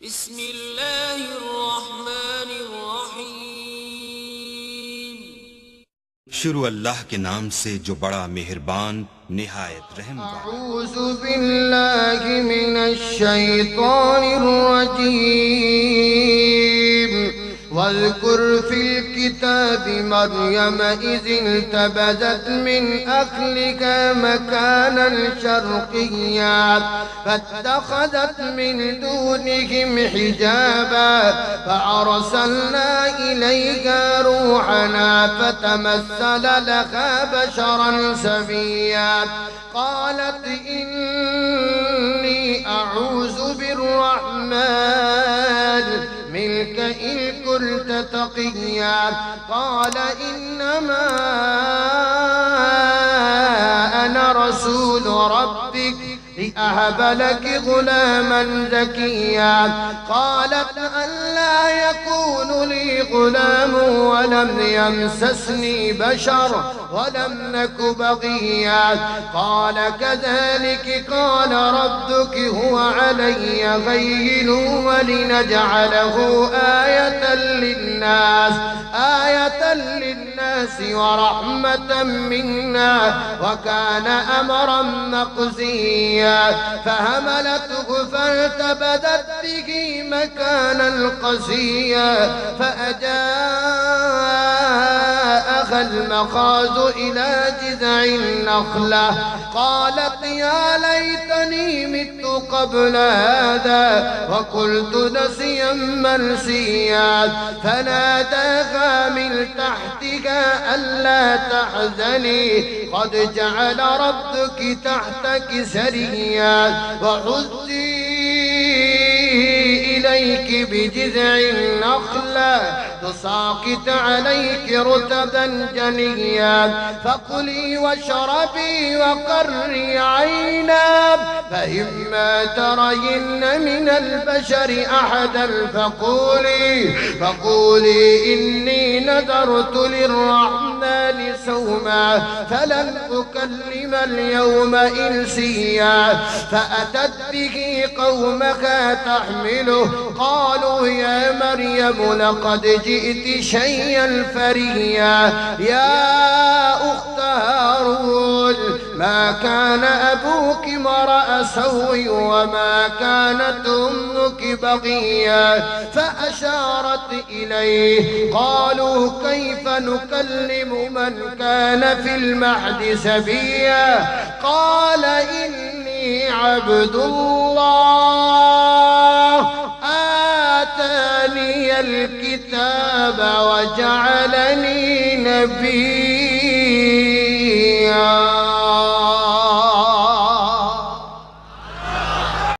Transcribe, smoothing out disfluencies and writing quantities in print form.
बिस्मिल्लाहिर्रहमानिर्रहीम। शुरू अल्लाह के नाम से जो बड़ा मेहरबान निहायत रहम वाला। अऊज़ु बिल्लाहि मिनश शैतानिर रजीम। वज़्कुर फिल किताबि मर्यम इज़ इंतबज़त मिन अहलिहा मकानन शर्क़िय्या फत्तख़ज़त मिन दूनिहिम हिजाबा फ़अरसलना इलैहा रूहना फ़तमस्सल लहा बशरन सविय्या क़ालत इन्नी अऊज़ु बिर्रहमान मिनक इन कुन्त तक़िय्या क़ाल इन्नमा अना रसूल रब्बिक लिअहब लक गुलामन ज़किय्या क़ालत अल्ला यकून ली गुलाम वलम यमससनी बशर वलम नक बग़िय्या क़ाल कज़ालिक क़ाल रब्बुक हुव अलय्य हय्यिन वलिनजअलहु आयतन लिन्नास वरहमतन मिन्ना वकान अमरन मक़ज़िय्या फहमलतहु फانتبذت به مكانا قصيا فأجاءها المخاض إلى جذع النخلة قالت يا ليتني مت قبل هذا وكنت نسيا منسيا فناداها من تحتها ألا تحزني قد جعل ربك تحتك سريا وهزي إليك بجذع النخلة تساقط عليك رطبا جنيا فكلي واشربي وقري عينا فإما ترين من البشر أحدا فقولي إني نذرت للرحمن صوما فلن أكلم اليوم إنسيا فأتت به قومها تحمله قالوا يا مريم لقد جئت شيئا فريا يا أخت هارون ما كان أبوك امرأ سوء وما كانت أمك بغيا فأشارت إليه قالوا كيف نكلم من كان في المهد سبيا قال إني عبد الله آتاني الكتاب وجعلني نبيا